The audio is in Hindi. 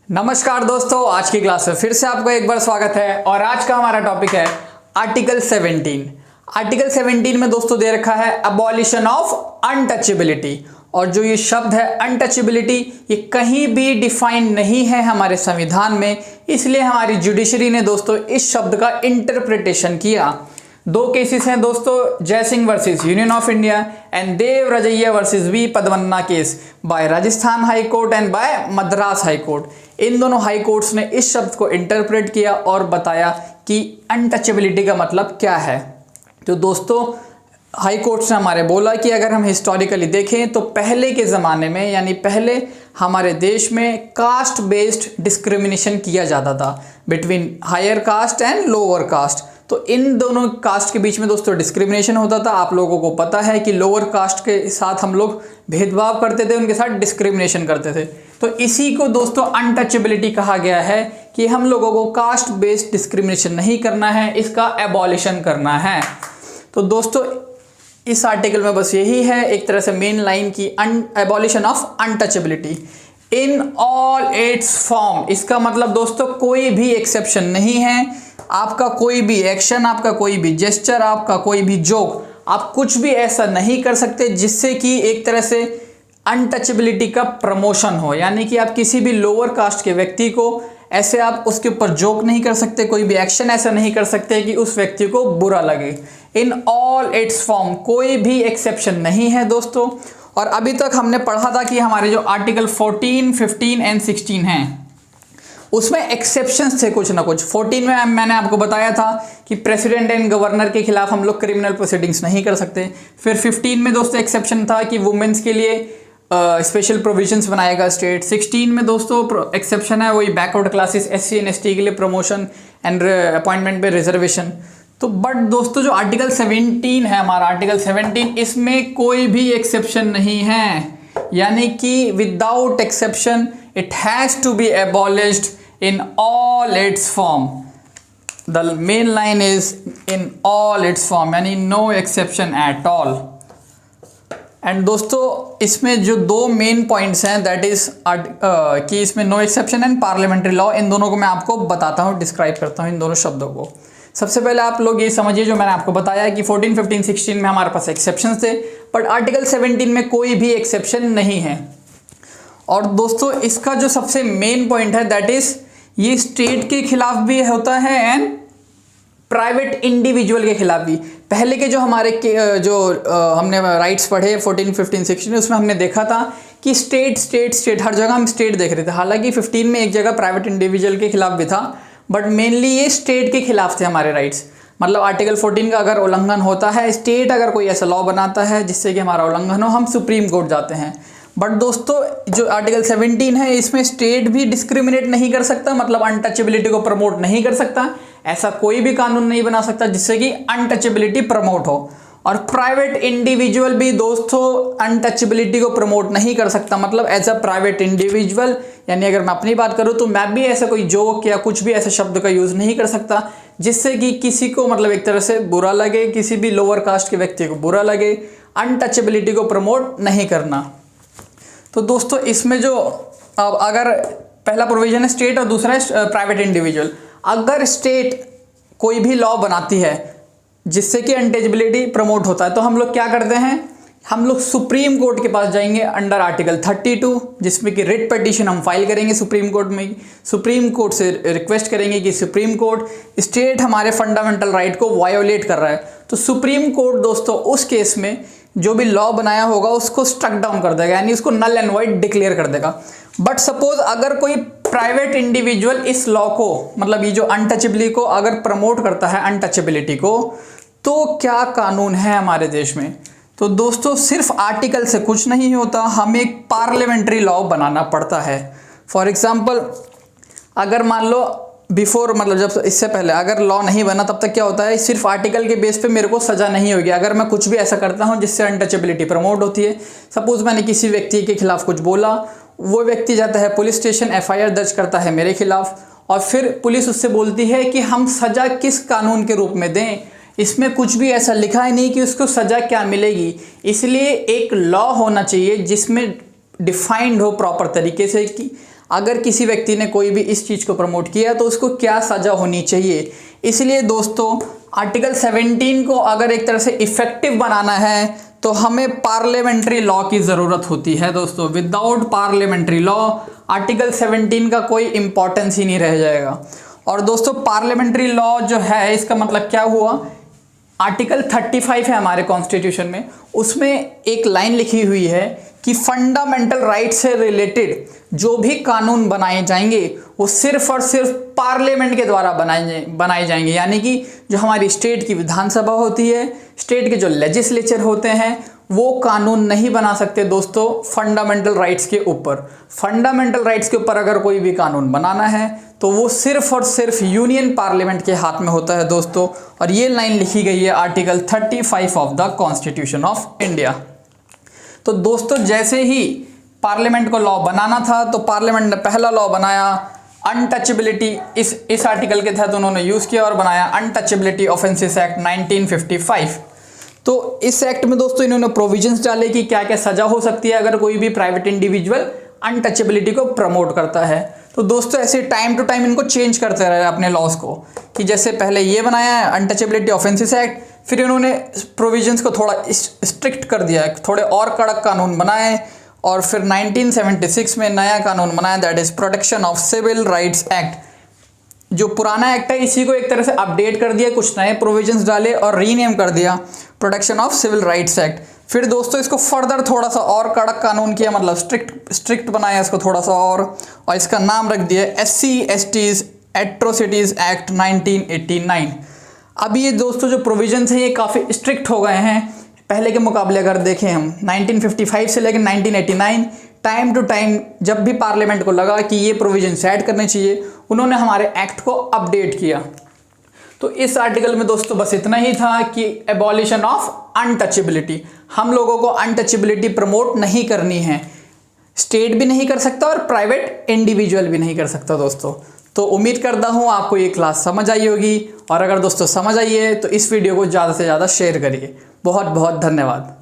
नमस्कार दोस्तों, आज की क्लास में फिर से आपको एक बार स्वागत है। और आज का हमारा टॉपिक है आर्टिकल 17। आर्टिकल 17 में दोस्तों दे रखा है अबॉलिशन ऑफ अनटचेबिलिटी। और जो ये शब्द है अनटचेबिलिटी, ये कहीं भी डिफाइन नहीं है हमारे संविधान में, इसलिए हमारी जुडिशरी ने दोस्तों इस शब्द का इंटरप्रिटेशन किया। दो केसेस हैं दोस्तों, Jaisingh versus Union of India and Dev Rajaiya versus V Padvanna case by Rajasthan high court and by Madras high court. इन दोनों हाई कोर्ट्स ने इस शब्द को इंटरप्रेट किया और बताया कि अनटचेबिलिटी का मतलब क्या है। तो दोस्तों हाई कोर्ट्स ने हमारे बोला कि अगर हम हिस्टोरिकली देखें तो पहले के ज़माने में, यानी पहले हमारे देश में कास्ट बेस्ड डिस्क्रिमिनेशन किया जाता था between higher caste and lower caste. तो इन दोनों कास्ट के बीच में दोस्तों डिस्क्रिमिनेशन होता था। आप लोगों को पता है कि लोअर कास्ट के साथ हम लोग भेदभाव करते थे, उनके साथ डिस्क्रिमिनेशन करते थे। तो इसी को दोस्तों अनटचेबिलिटी कहा गया है कि हम लोगों को कास्ट बेस्ड डिस्क्रिमिनेशन नहीं करना है, इसका एबॉलिशन करना है। तो दोस्तों इस आर्टिकल में बस यही है एक तरह से मेन लाइन की abolition of untouchability in all it's form. इसका मतलब दोस्तों कोई भी एक्सेप्शन नहीं है। आपका कोई भी एक्शन, आपका कोई भी जेस्चर, आपका कोई भी जोक, आप कुछ भी ऐसा नहीं कर सकते जिससे कि एक तरह से अनटचेबिलिटी का प्रमोशन हो। यानी कि आप किसी भी लोअर कास्ट के व्यक्ति को ऐसे आप उसके ऊपर जोक नहीं कर सकते, कोई भी एक्शन ऐसा नहीं कर सकते कि उस व्यक्ति को बुरा लगे। इन ऑल इट्स फॉर्म, कोई भी एक्सेप्शन नहीं है दोस्तों। और अभी तक हमने पढ़ा था कि हमारे जो आर्टिकल 14, 15 एंड 16 हैं उसमें एक्सेप्शंस थे कुछ ना कुछ। 14 में मैंने आपको बताया था कि प्रेसिडेंट एंड गवर्नर के खिलाफ हम लोग क्रिमिनल प्रोसीडिंग्स नहीं कर सकते। फिर 15 में दोस्तों एक्सेप्शन था कि वुमेन्स के लिए स्पेशल प्रोविजंस बनाएगा स्टेट। 16 में दोस्तों एक्सेप्शन है वही backward classes SC and ST के लिए प्रमोशन एंड अपॉइंटमेंट पे रिजर्वेशन। तो बट दोस्तों जो आर्टिकल 17 है हमारा, आर्टिकल 17, इसमें कोई भी एक्सेप्शन नहीं है। यानी कि without exception it has to be abolished in all its form. The main line is in all its form, यानी no exception at all. And दोस्तों इसमें जो दो मेन पॉइंट्स हैं दैट इज कि इसमें no exception and parliamentary law, इन दोनों को मैं आपको बताता हूँ, डिस्क्राइब करता हूँ इन दोनों शब्दों को। सबसे पहले आप लोग ये समझिए जो मैंने आपको बताया कि 14, 15, 16 में हमारे पास एक्सेप्शंस थे, बट आर्टिकल 17 में कोई भी एक्सेप्शन नहीं है। और दोस्तों इसका जो सबसे मेन पॉइंट है दैट इज ये स्टेट के खिलाफ भी होता है एंड प्राइवेट इंडिविजुअल के खिलाफ भी। पहले के जो हमारे हमने राइट्स पढ़े 14, 15, 16 उसमें हमने देखा था कि स्टेट हर जगह हम स्टेट देख रहे थे। हालांकि 15 में एक जगह प्राइवेट इंडिविजुअल के खिलाफ भी था, बट मेनली ये स्टेट के खिलाफ थे हमारे राइट्स। मतलब आर्टिकल 14 का अगर उल्लंघन होता है, स्टेट अगर कोई ऐसा लॉ बनाता है जिससे कि हमारा उल्लंघन हो, हम सुप्रीम कोर्ट जाते हैं। बट दोस्तों जो आर्टिकल 17 है इसमें स्टेट भी डिस्क्रिमिनेट नहीं कर सकता, मतलब अनटचेबिलिटी को प्रमोट नहीं कर सकता। ऐसा कोई भी कानून नहीं बना सकता जिससे कि अनटचेबिलिटी प्रमोट हो। और प्राइवेट इंडिविजुअल भी दोस्तों अनटचेबिलिटी को प्रमोट नहीं कर सकता। मतलब एज अ प्राइवेट इंडिविजुअल, यानी अगर मैं अपनी बात करूँ तो मैं भी ऐसा कोई जोक या कुछ भी ऐसे शब्द का यूज़ नहीं कर सकता जिससे कि किसी को मतलब एक तरह से बुरा लगे, किसी भी लोअर कास्ट के व्यक्ति को बुरा लगे। अनटचेबिलिटी को प्रमोट नहीं करना। तो दोस्तों इसमें जो अगर पहला प्रोविजन है स्टेट और दूसरा है प्राइवेट इंडिविजुअल। अगर स्टेट कोई भी लॉ बनाती है जिससे कि अनटचेबिलिटी प्रमोट होता है तो हम लोग क्या करते हैं, हम लोग सुप्रीम कोर्ट के पास जाएंगे अंडर आर्टिकल 32, जिसमें कि रिट पिटीशन हम फाइल करेंगे सुप्रीम कोर्ट में। सुप्रीम कोर्ट से रिक्वेस्ट करेंगे कि सुप्रीम कोर्ट स्टेट हमारे फंडामेंटल राइट को वायोलेट कर रहा है। तो सुप्रीम कोर्ट दोस्तों उस केस में जो भी लॉ बनाया होगा उसको स्ट्रक डाउन कर देगा, यानी उसको नल एंड वाइड डिक्लेयर कर देगा। बट सपोज अगर कोई प्राइवेट इंडिविजुअल इस लॉ को, मतलब ये जो अनटचेबिलिटी को अगर प्रमोट करता है अनटचेबिलिटी को, तो क्या कानून है हमारे देश में। तो दोस्तों सिर्फ आर्टिकल से कुछ नहीं होता, हमें एक पार्लियामेंट्री लॉ बनाना पड़ता है। फॉर एग्जाम्पल अगर मान लो बिफोर, मतलब जब इससे पहले अगर लॉ नहीं बना तब तक क्या होता है, सिर्फ आर्टिकल के बेस पे मेरे को सज़ा नहीं होगी अगर मैं कुछ भी ऐसा करता हूँ जिससे अनटचेबिलिटी प्रमोट होती है। सपोज मैंने किसी व्यक्ति के खिलाफ कुछ बोला, वो व्यक्ति जाता है पुलिस स्टेशन, FIR दर्ज करता है मेरे खिलाफ, और फिर पुलिस उससे बोलती है कि हम सज़ा किस कानून के रूप में दें। इसमें कुछ भी ऐसा लिखा है नहीं कि उसको सज़ा क्या मिलेगी। इसलिए एक लॉ होना चाहिए जिसमें डिफाइंड हो प्रॉपर तरीके से कि अगर किसी व्यक्ति ने कोई भी इस चीज़ को प्रमोट किया तो उसको क्या सज़ा होनी चाहिए। इसलिए दोस्तों आर्टिकल 17 को अगर एक तरह से इफ़ेक्टिव बनाना है तो हमें पार्लियामेंट्री लॉ की ज़रूरत होती है दोस्तों। विदाउट पार्लियामेंट्री लॉ आर्टिकल 17 का कोई इम्पोर्टेंस ही नहीं रह जाएगा। और दोस्तों पार्लियामेंट्री लॉ जो है इसका मतलब क्या हुआ, आर्टिकल 35 है हमारे कॉन्स्टिट्यूशन में, उसमें एक लाइन लिखी हुई है कि फंडामेंटल राइट से रिलेटेड जो भी कानून बनाए जाएंगे वो सिर्फ और सिर्फ पार्लियामेंट के द्वारा बनाए जाएंगे। यानी कि जो हमारी स्टेट की विधानसभा होती है, स्टेट के जो लेजिस्लेचर होते हैं, वो कानून नहीं बना सकते दोस्तों फंडामेंटल राइट्स के ऊपर। फंडामेंटल राइट्स के ऊपर अगर कोई भी कानून बनाना है तो वो सिर्फ और सिर्फ यूनियन पार्लियामेंट के हाथ में होता है दोस्तों। और ये लाइन लिखी गई है article 35 of the constitution of India. तो दोस्तों जैसे ही पार्लियामेंट को लॉ बनाना था तो पार्लियामेंट ने पहला लॉ बनाया अनटचेबिलिटी, इस आर्टिकल के तहत उन्होंने यूज़ किया और बनाया अनटचेबिलिटी ऑफेंसेस एक्ट 1955। तो इस एक्ट में दोस्तों इन्होंने प्रोविजंस डाले कि क्या क्या सज़ा हो सकती है अगर कोई भी प्राइवेट इंडिविजुअल अनटचेबिलिटी को प्रमोट करता है। तो दोस्तों ऐसे टाइम टू टाइम इनको चेंज करते रहे अपने लॉज को, कि जैसे पहले ये बनाया है अनटचेबिलिटी ऑफेंसेस एक्ट, फिर इन्होंने प्रोविजंस को थोड़ा स्ट्रिक्ट कर दिया है, थोड़े और कड़क कानून बनाए, और फिर 1976 में नया कानून बनाया that is protection of civil rights act. जो पुराना एक्ट है इसी को एक तरह से अपडेट कर दिया, कुछ नए प्रोविजंस डाले और रीनेम कर दिया protection of civil rights act. फिर दोस्तों इसको फर्दर थोड़ा सा और कड़क कानून किया, मतलब स्ट्रिक्ट बनाया इसको थोड़ा सा और इसका नाम रख दिया SC/STs एट्रोसिटीज़ एक्ट 1989। अब ये दोस्तों जो प्रोविजंस हैं ये काफ़ी स्ट्रिक्ट हो गए हैं पहले के मुकाबले। अगर देखें हम 1955 से लेकर 1989 टाइम टू टाइम जब भी पार्लियामेंट को लगा कि ये प्रोविजंस ऐड करने चाहिए, उन्होंने हमारे एक्ट को अपडेट किया। तो इस आर्टिकल में दोस्तों बस इतना ही था कि एबॉलिशन ऑफ अनटचेबिलिटी, हम लोगों को अनटचेबिलिटी प्रमोट नहीं करनी है, स्टेट भी नहीं कर सकता और प्राइवेट इंडिविजुअल भी नहीं कर सकता दोस्तों। तो उम्मीद करता हूँ आपको ये क्लास समझ आई होगी, और अगर दोस्तों समझ आई है तो इस वीडियो को ज़्यादा से ज़्यादा शेयर करिए। बहुत बहुत धन्यवाद।